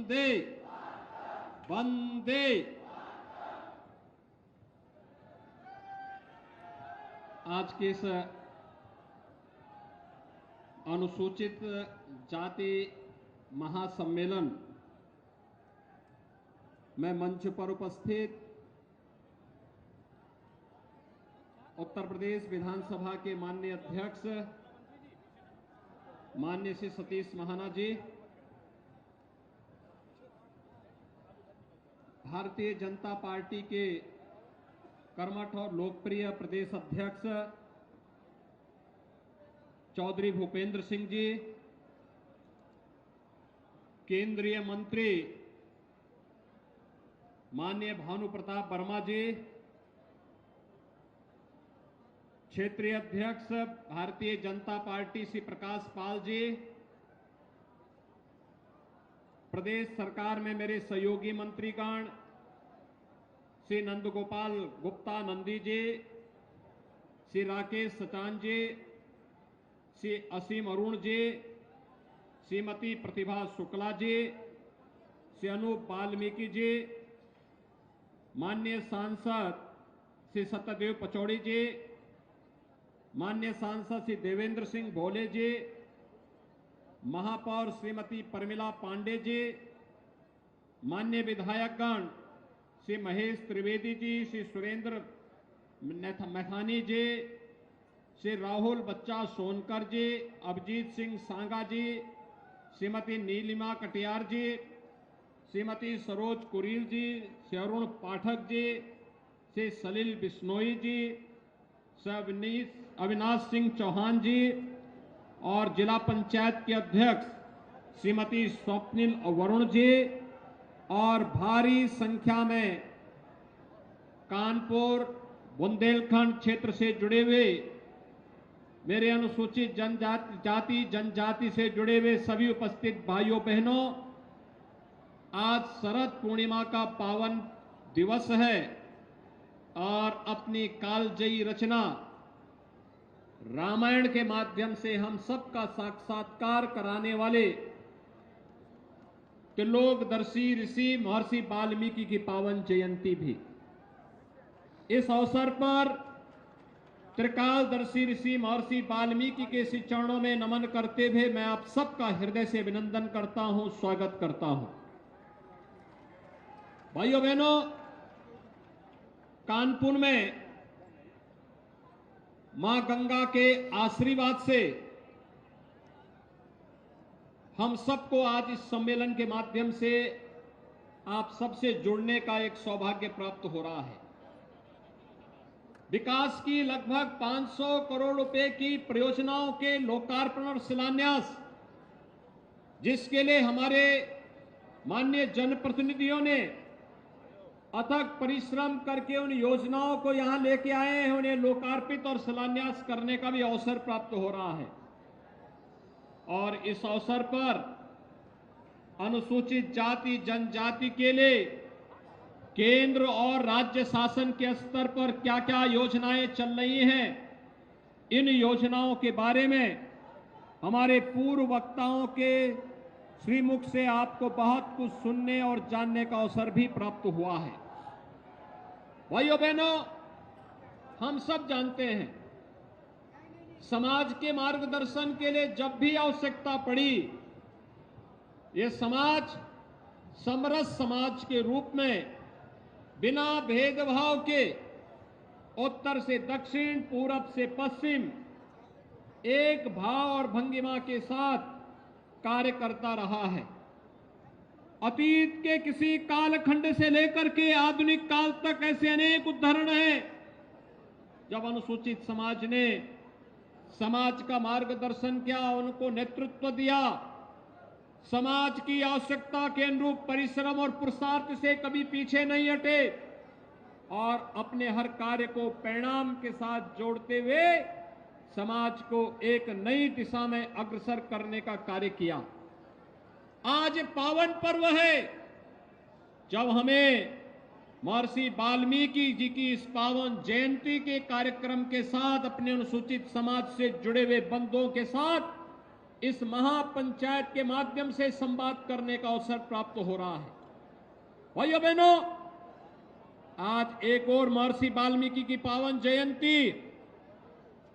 वंदे वंदे। आज के इस अनुसूचित जाति महासम्मेलन में मंच पर उपस्थित उत्तर प्रदेश विधानसभा के माननीय अध्यक्ष माननीय श्री सतीश महाना जी, भारतीय जनता पार्टी के कर्मठ और लोकप्रिय प्रदेश अध्यक्ष चौधरी भूपेंद्र सिंह जी, केंद्रीय मंत्री माननीय भानु प्रताप वर्मा जी, क्षेत्रीय अध्यक्ष भारतीय जनता पार्टी श्री प्रकाश पाल जी, प्रदेश सरकार में मेरे सहयोगी मंत्रीगण श्री नंदगोपाल गुप्ता नंदी जी, श्री राकेश सचान जी, श्री असीम अरुण जी, श्रीमती प्रतिभा शुक्ला जी, श्री अनूप वाल्मीकि जी, माननीय सांसद श्री सत्यदेव पचौड़ी जी, माननीय सांसद श्री देवेंद्र सिंह भोले जी, महापौर श्रीमती परमिला पांडे जी, माननीय विधायकगण श्री महेश त्रिवेदी जी, श्री सुरेंद्र मैथानी जी, श्री राहुल बच्चा सोनकर जी, अभिजीत सिंह सांगा जी, श्रीमती नीलिमा कटियार जी, श्रीमती सरोज कुरील जी, श्री अरुण पाठक जी, श्री सलील बिश्नोई जी, श्री अविनाश सिंह चौहान जी और जिला पंचायत के अध्यक्ष श्रीमती स्वप्निल वरुण जी और भारी संख्या में कानपुर बुंदेलखंड क्षेत्र से जुड़े हुए मेरे अनुसूचित जनजाति से जुड़े हुए सभी उपस्थित भाइयों बहनों, आज शरद पूर्णिमा का पावन दिवस है और अपनी कालजयी रचना रामायण के माध्यम से हम सबका साक्षात्कार कराने वाले त्रिलोकदर्शी ऋषि महर्षि वाल्मीकि की पावन जयंती भी। इस अवसर पर त्रिकालदर्शी ऋषि महर्षि वाल्मीकि के श्री चरणों में नमन करते हुए मैं आप सबका हृदय से अभिनंदन करता हूं, स्वागत करता हूं। भाइयों बहनों, कानपुर में मां गंगा के आशीर्वाद से हम सबको आज इस सम्मेलन के माध्यम से आप सबसे जुड़ने का एक सौभाग्य प्राप्त हो रहा है। विकास की लगभग 500 करोड़ रुपए की परियोजनाओं के लोकार्पण और शिलान्यास, जिसके लिए हमारे माननीय जनप्रतिनिधियों ने अथक परिश्रम करके उन योजनाओं को यहां लेके आए हैं, उन्हें लोकार्पित और शिलान्यास करने का भी अवसर प्राप्त हो रहा है। और इस अवसर पर अनुसूचित जाति जनजाति के लिए केंद्र और राज्य शासन के स्तर पर क्या क्या योजनाएं चल रही हैं, इन योजनाओं के बारे में हमारे पूर्व वक्ताओं के श्रीमुख से आपको बहुत कुछ सुनने और जानने का अवसर भी प्राप्त हुआ है। भाइयों बहनों, हम सब जानते हैं समाज के मार्गदर्शन के लिए जब भी आवश्यकता पड़ी, ये समाज समरस समाज के रूप में बिना भेदभाव के उत्तर से दक्षिण, पूरब से पश्चिम एक भाव और भंगिमा के साथ कार्य करता रहा है। अतीत के किसी कालखंड से लेकर के आधुनिक काल तक ऐसे अनेक उदाहरण हैं जब अनुसूचित समाज ने समाज का मार्गदर्शन किया, उनको नेतृत्व दिया, समाज की आवश्यकता के अनुरूप परिश्रम और पुरुषार्थ से कभी पीछे नहीं हटे और अपने हर कार्य को परिणाम के साथ जोड़ते हुए समाज को एक नई दिशा में अग्रसर करने का कार्य किया। आज पावन पर्व है जब हमें महर्षि वाल्मीकि जी की इस पावन जयंती के कार्यक्रम के साथ अपने अनुसूचित समाज से जुड़े हुए बंधुओं के साथ इस महापंचायत के माध्यम से संवाद करने का अवसर प्राप्त हो रहा है। भाइयों बहनों, आज एक और महर्षि वाल्मीकि की पावन जयंती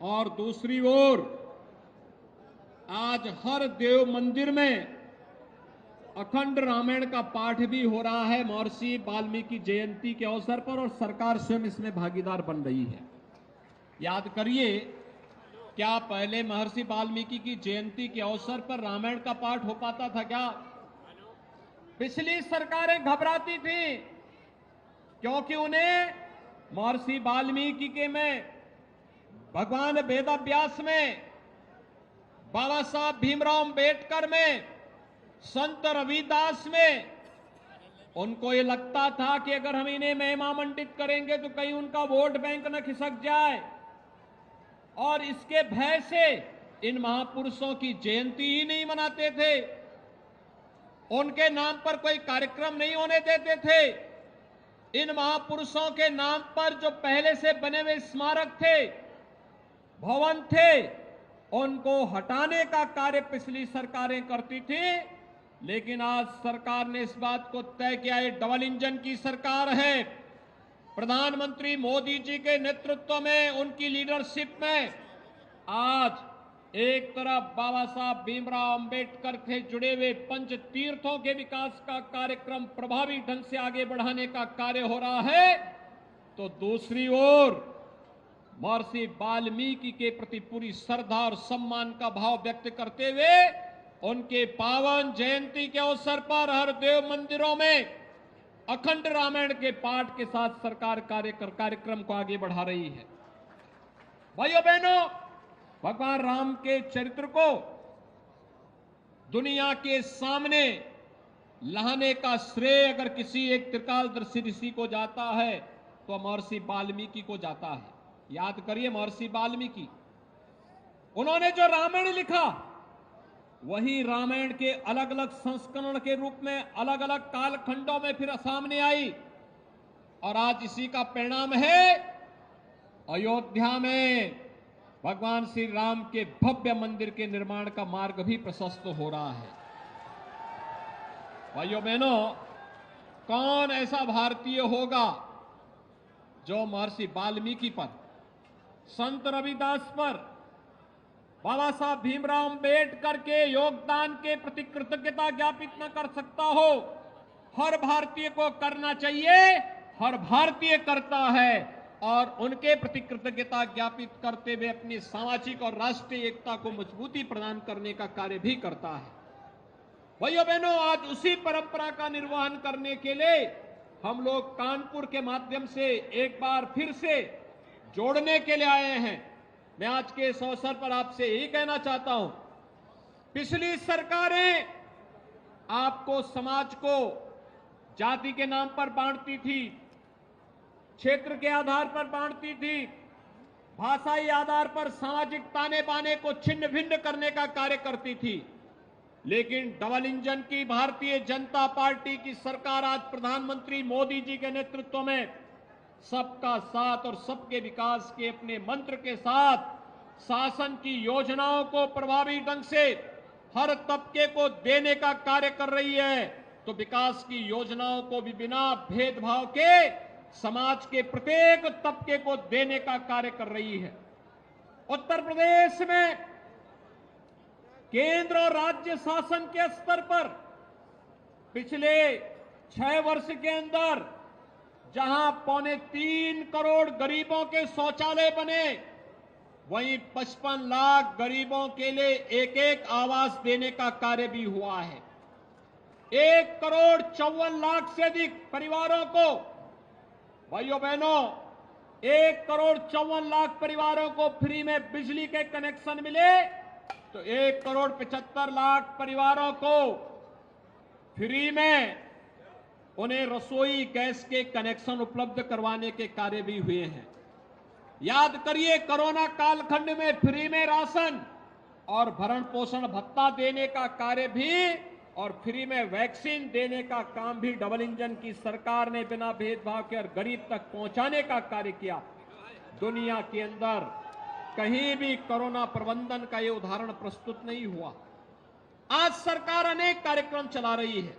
और दूसरी ओर आज हर देव मंदिर में अखंड रामायण का पाठ भी हो रहा है महर्षि वाल्मीकि जयंती के अवसर पर, और सरकार स्वयं इसमें भागीदार बन रही है। याद करिए, क्या पहले महर्षि वाल्मीकि की जयंती के अवसर पर रामायण का पाठ हो पाता था क्या? पिछली सरकारें घबराती थी क्योंकि उन्हें महर्षि वाल्मीकि के में, भगवान वेदव्यास में, बाबा साहब भीमराव अंबेडकर में, संत रविदास में, उनको ये लगता था कि अगर हम इन्हें महिमामंडित करेंगे तो कहीं उनका वोट बैंक न खिसक जाए, और इसके भय से इन महापुरुषों की जयंती ही नहीं मनाते थे, उनके नाम पर कोई कार्यक्रम नहीं होने देते थे। इन महापुरुषों के नाम पर जो पहले से बने हुए स्मारक थे, भवन थे, उनको हटाने का कार्य पिछली सरकारें करती थी। लेकिन आज सरकार ने इस बात को तय किया है, डबल इंजन की सरकार है। प्रधानमंत्री मोदी जी के नेतृत्व में, उनकी लीडरशिप में आज एक तरफ बाबा साहब भीमराव अंबेडकर से जुड़े हुए पंच तीर्थों के विकास का कार्यक्रम प्रभावी ढंग से आगे बढ़ाने का कार्य हो रहा है, तो दूसरी ओर महर्षि वाल्मीकि के प्रति पूरी श्रद्धा और सम्मान का भाव व्यक्त करते हुए उनके पावन जयंती के अवसर पर हर देव मंदिरों में अखंड रामायण के पाठ के साथ सरकार कार्यक्रम को आगे बढ़ा रही है। भाइयों बहनों, भगवान राम के चरित्र को दुनिया के सामने लाने का श्रेय अगर किसी एक त्रिकालदर्शी ऋषि को जाता है तो महर्षि वाल्मीकि को जाता है। याद करिए, महर्षि वाल्मीकि, उन्होंने जो रामायण लिखा वही रामायण के अलग अलग संस्करण के रूप में अलग अलग कालखंडों में फिर सामने आई, और आज इसी का परिणाम है अयोध्या में भगवान श्री राम के भव्य मंदिर के निर्माण का मार्ग भी प्रशस्त हो रहा है। भाइयों बहनों, कौन ऐसा भारतीय होगा जो महर्षि वाल्मीकि पर, संत रविदास पर, बाबा साहब भीमराव अंबेडकर के योगदान के प्रति कृतज्ञता ज्ञापित न कर सकता हो? हर भारतीय को करना चाहिए, हर भारतीय करता है, और उनके प्रति कृतज्ञता ज्ञापित करते हुए अपनी सामाजिक और राष्ट्रीय एकता को मजबूती प्रदान करने का कार्य भी करता है। भाइयों बहनों, आज उसी परंपरा का निर्वहन करने के लिए हम लोग कानपुर के माध्यम से एक बार फिर से जोड़ने के लिए आए हैं। मैं आज के इस अवसर पर आपसे यही कहना चाहता हूं, पिछली सरकारें आपको, समाज को जाति के नाम पर बांटती थी, क्षेत्र के आधार पर बांटती थी, भाषाई आधार पर सामाजिक ताने बाने को छिन्न भिन्न करने का कार्य करती थी। लेकिन डबल इंजन की भारतीय जनता पार्टी की सरकार आज प्रधानमंत्री मोदी जी के नेतृत्व में सबका साथ और सबके विकास के अपने मंत्र के साथ शासन की योजनाओं को प्रभावी ढंग से हर तबके को देने का कार्य कर रही है। तो विकास की योजनाओं को भी बिना भेदभाव के समाज के प्रत्येक तबके को देने का कार्य कर रही है। उत्तर प्रदेश में केंद्र और राज्य शासन के स्तर पर पिछले 6 वर्ष के अंदर जहां 3.25 करोड़ गरीबों के शौचालय बने, वहीं 55 लाख गरीबों के लिए एक आवास देने का कार्य भी हुआ है। 1,54,00,000 से अधिक परिवारों को, भाइयों बहनों, 1,54,00,000 परिवारों को फ्री में बिजली के कनेक्शन मिले, तो 1,75,00,000 परिवारों को फ्री में उन्हें रसोई गैस के कनेक्शन उपलब्ध करवाने के कार्य भी हुए हैं। याद करिए, कोरोना कालखंड में फ्री में राशन और भरण पोषण भत्ता देने का कार्य भी और फ्री में वैक्सीन देने का काम भी डबल इंजन की सरकार ने बिना भेदभाव के और गरीब तक पहुंचाने का कार्य किया। दुनिया के अंदर कहीं भी कोरोना प्रबंधन का ये उदाहरण प्रस्तुत नहीं हुआ। आज सरकार अनेक कार्यक्रम चला रही है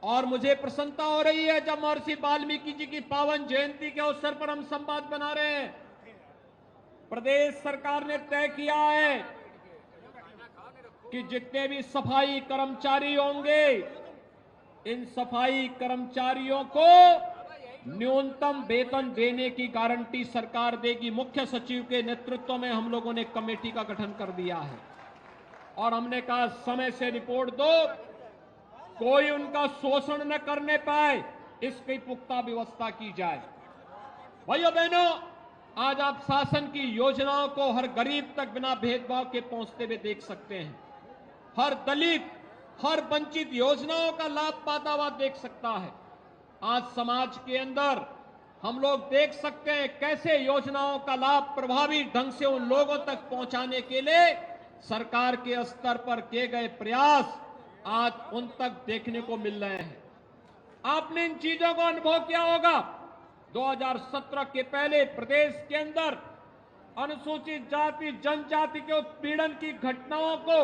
और मुझे प्रसन्नता हो रही है जब महर्षि वाल्मीकि जी की पावन जयंती के अवसर पर हम संवाद बना रहे हैं। प्रदेश सरकार ने तय किया है कि जितने भी सफाई कर्मचारी होंगे, इन सफाई कर्मचारियों को न्यूनतम वेतन देने की गारंटी सरकार देगी। मुख्य सचिव के नेतृत्व में हम लोगों ने कमेटी का गठन कर दिया है और हमने कहा समय से रिपोर्ट दो, कोई उनका शोषण न करने पाए, इसकी पुख्ता व्यवस्था की जाए। भाइयों बहनों, आज आप शासन की योजनाओं को हर गरीब तक बिना भेदभाव के पहुंचते हुए देख सकते हैं। हर दलित, हर वंचित योजनाओं का लाभ पाता हुआ देख सकता है। आज समाज के अंदर हम लोग देख सकते हैं कैसे योजनाओं का लाभ प्रभावी ढंग से उन लोगों तक पहुंचाने के लिए सरकार के स्तर पर किए गए प्रयास आज उन तक देखने को मिल रहे हैं। आपने इन चीजों को अनुभव किया होगा। 2017 के पहले प्रदेश के अंदर अनुसूचित जाति जनजाति के उत्पीड़न की घटनाओं को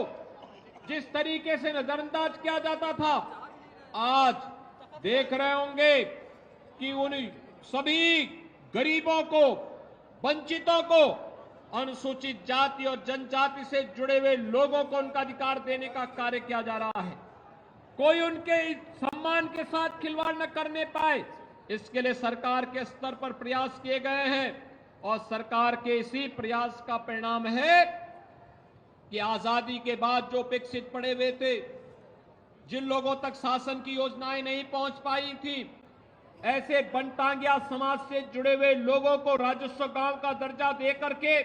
जिस तरीके से नजरअंदाज किया जाता था, आज देख रहे होंगे कि उन सभी गरीबों को, वंचितों को, अनुसूचित जाति और जनजाति से जुड़े हुए लोगों को उनका अधिकार देने का कार्य किया जा रहा है। कोई उनके सम्मान के साथ खिलवाड़ न करने पाए, इसके लिए सरकार के स्तर पर प्रयास किए गए हैं और सरकार के इसी प्रयास का परिणाम है कि आजादी के बाद जो विकसित पड़े हुए थे, जिन लोगों तक शासन की योजनाएं नहीं पहुंच पाई थी, ऐसे बनटांगिया समाज से जुड़े हुए लोगों को राजस्व गांव का दर्जा देकर के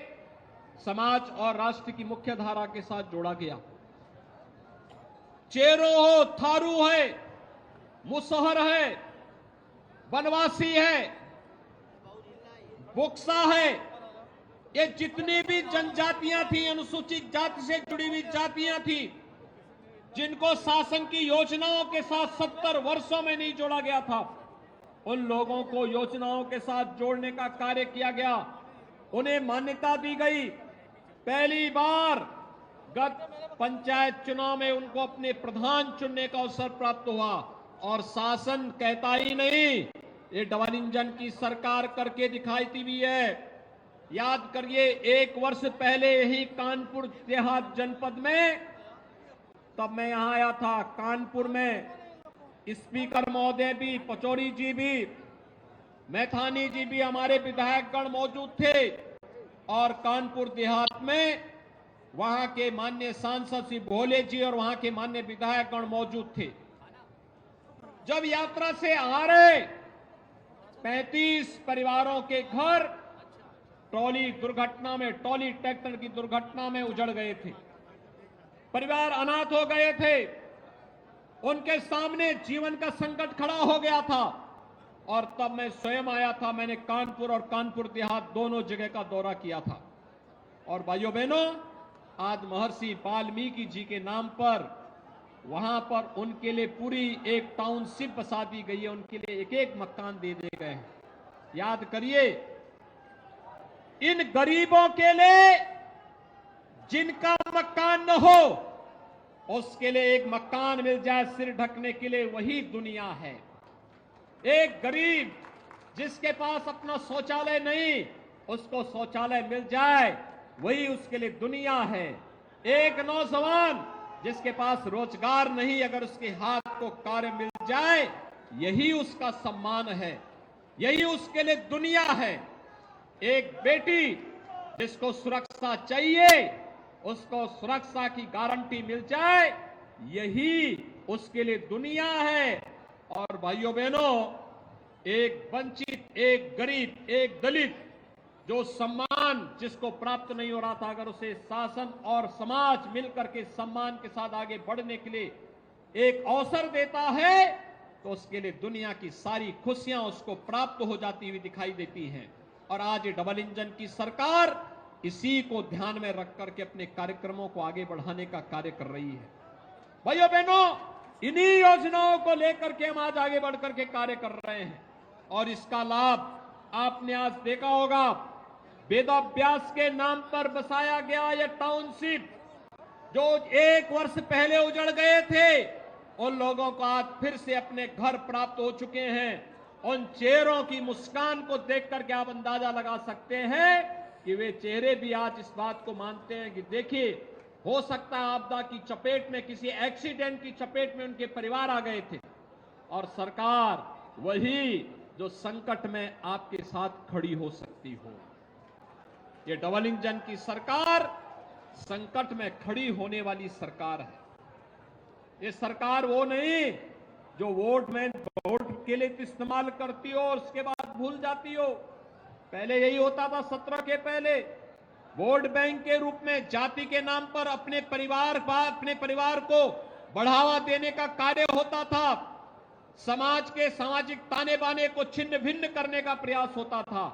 समाज और राष्ट्र की मुख्य धारा के साथ जोड़ा गया। चेरो हो, थारू है, मुसहर है, वनवासी है, बुक्सा है, ये जितनी भी जनजातियां थी, अनुसूचित जाति से जुड़ी हुई जातियां थी, जिनको शासन की योजनाओं के साथ 70 वर्षों में नहीं जोड़ा गया था, उन लोगों को योजनाओं के साथ जोड़ने का कार्य किया गया। उन्हें मान्यता दी गई। पहली बार गत पंचायत चुनाव में उनको अपने प्रधान चुनने का अवसर प्राप्त हुआ और शासन कहता ही नहीं, ये डबल इंजन की सरकार करके दिखाई भी है। याद करिए, 1 वर्ष पहले यही कानपुर देहात जनपद में, तब मैं यहां आया था, कानपुर में स्पीकर महोदय भी, पचौरी जी भी, मैथानी जी भी, हमारे विधायकगण मौजूद थे और कानपुर देहात में वहां के माननीय सांसद श्री भोले जी और वहां के माननीय विधायकगण मौजूद थे। जब यात्रा से आ रहे 35 परिवारों के घर ट्रॉली दुर्घटना में, ट्रॉली ट्रैक्टर की दुर्घटना में उजड़ गए थे। परिवार अनाथ हो गए थे। उनके सामने जीवन का संकट खड़ा हो गया था और तब मैं स्वयं आया था। मैंने कानपुर और कानपुर देहात दोनों जगह का दौरा किया था। और भाइयों बहनों, आज महर्षि वाल्मीकि जी के नाम पर वहां पर उनके लिए पूरी एक टाउनशिप बसा दी गई है। उनके लिए एक एक मकान दे दिए गए हैं। याद करिए, इन गरीबों के लिए जिनका मकान न हो, उसके लिए एक मकान मिल जाए सिर ढकने के लिए, वही दुनिया है। एक गरीब जिसके पास अपना शौचालय नहीं, उसको शौचालय मिल जाए, वही उसके लिए दुनिया है। एक नौजवान जिसके पास रोजगार नहीं, अगर उसके हाथ को कार्य मिल जाए, यही उसका सम्मान है, यही उसके लिए दुनिया है। एक बेटी जिसको सुरक्षा चाहिए, उसको सुरक्षा की गारंटी मिल जाए, यही उसके लिए दुनिया है। और भाइयों बहनों, एक वंचित, एक गरीब, एक दलित जो सम्मान जिसको प्राप्त नहीं हो रहा था, अगर उसे शासन और समाज मिलकर के सम्मान के साथ आगे बढ़ने के लिए एक अवसर देता है, तो उसके लिए दुनिया की सारी खुशियां उसको प्राप्त हो जाती हुई दिखाई देती हैं। और आज ये डबल इंजन की सरकार इसी को ध्यान में रख करके अपने कार्यक्रमों को आगे बढ़ाने का कार्य कर रही है। भाइयों बहनों, इन्हीं योजनाओं को लेकर के हम आज आगे बढ़ करके कार्य कर रहे हैं और इसका लाभ आपने आज देखा होगा। वेदाभ्यास के नाम पर बसाया गया यह टाउनशिप जो 1 वर्ष पहले उजड़ गए थे, उन लोगों को आज फिर से अपने घर प्राप्त हो चुके हैं। उन चेहरों की मुस्कान को देखकर के आप अंदाजा लगा सकते हैं कि वे चेहरे भी आज इस बात को मानते हैं कि देखिए, हो सकता है आपदा की चपेट में, किसी एक्सीडेंट की चपेट में उनके परिवार आ गए थे, और सरकार वही जो संकट में आपके साथ खड़ी हो सकती हो। ये डबल इंजन की सरकार संकट में खड़ी होने वाली सरकार है। ये सरकार वो नहीं जो वोट के लिए इस्तेमाल करती हो और उसके बाद भूल जाती हो। पहले यही होता था, 17 के पहले वोट बैंक के रूप में जाति के नाम पर अपने परिवार को बढ़ावा देने का कार्य होता था। समाज के सामाजिक ताने बाने को छिन्न भिन्न करने का प्रयास होता था।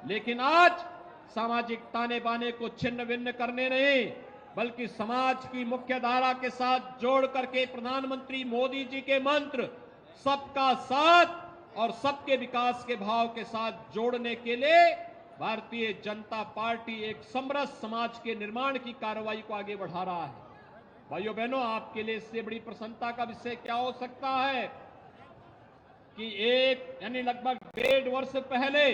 लेकिन आज सामाजिक ताने बाने को छिन्न भिन्न करने नहीं, बल्कि समाज की मुख्य धारा के साथ जोड़ करके प्रधानमंत्री मोदी जी के मंत्र सबका साथ और सबके विकास के भाव के साथ जोड़ने के लिए भारतीय जनता पार्टी एक समरस समाज के निर्माण की कार्रवाई को आगे बढ़ा रहा है। भाइयों बहनों, आपके लिए इससे बड़ी प्रसन्नता का विषय क्या हो सकता है कि लगभग 1.5 वर्ष पहले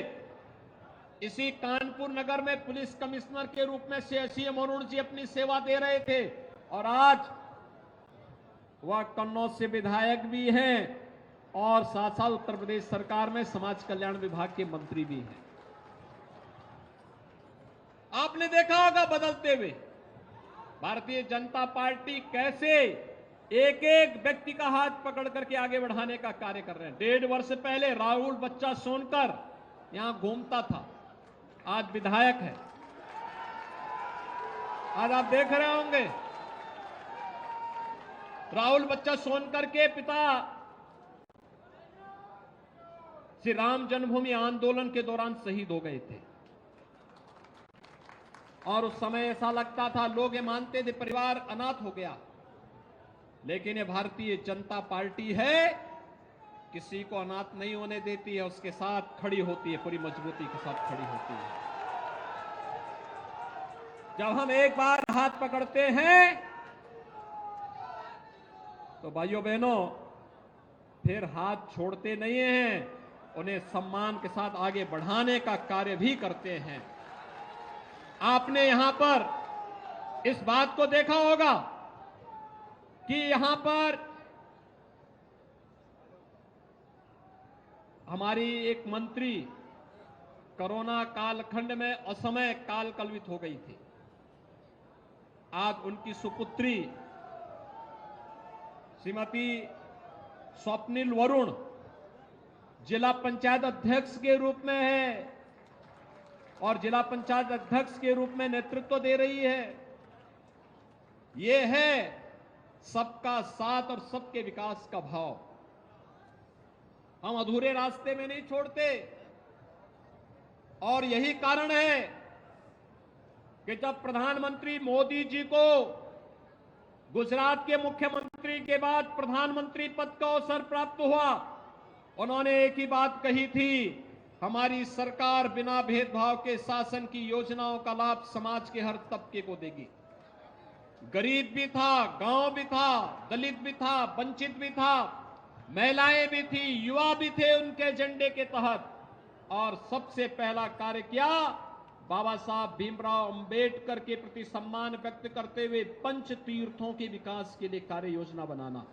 इसी कानपुर नगर में पुलिस कमिश्नर के रूप में सीएम अरुण जी अपनी सेवा दे रहे थे, और आज वह कन्नौज से विधायक भी हैं और साथ साथ उत्तर प्रदेश सरकार में समाज कल्याण विभाग के मंत्री भी हैं। आपने देखा होगा बदलते हुए भारतीय जनता पार्टी कैसे एक एक व्यक्ति का हाथ पकड़ करके आगे बढ़ाने का कार्य कर रहे हैं। 1.5 वर्ष पहले राहुल बच्चा सोनकर यहां घूमता था, आज विधायक है। आज आप देख रहे होंगे राहुल बच्चा सोनकर के पिता श्री राम जन्मभूमि आंदोलन के दौरान शहीद हो गए थे, और उस समय ऐसा लगता था, लोग ये मानते थे परिवार अनाथ हो गया। लेकिन ये भारतीय जनता पार्टी है, किसी को अनाथ नहीं होने देती है, उसके साथ खड़ी होती है, पूरी मजबूती के साथ खड़ी होती है। जब हम एक बार हाथ पकड़ते हैं तो भाइयों बहनों फिर हाथ छोड़ते नहीं हैं, उन्हें सम्मान के साथ आगे बढ़ाने का कार्य भी करते हैं। आपने यहां पर इस बात को देखा होगा कि यहां पर हमारी एक मंत्री कोरोना कालखंड में असमय काल कलवित हो गई थी। आज उनकी सुपुत्री श्रीमती स्वप्निल वरुण जिला पंचायत अध्यक्ष के रूप में है, और जिला पंचायत अध्यक्ष के रूप में नेतृत्व दे रही है। ये है सबका साथ और सबके विकास का भाव। हम अधूरे रास्ते में नहीं छोड़ते, और यही कारण है कि जब प्रधानमंत्री मोदी जी को गुजरात के मुख्यमंत्री के बाद प्रधानमंत्री पद का अवसर प्राप्त हुआ, उन्होंने एक ही बात कही थी, हमारी सरकार बिना भेदभाव के शासन की योजनाओं का लाभ समाज के हर तबके को देगी। गरीब भी था, गांव भी था, दलित भी था, वंचित भी था, महिलाएं भी थी, युवा भी थे उनके एजेंडे के तहत। और सबसे पहला कार्य किया, बाबा साहब भीमराव अंबेडकर के प्रति सम्मान व्यक्त करते हुए पंच तीर्थों के विकास के लिए कार्य योजना बनाना।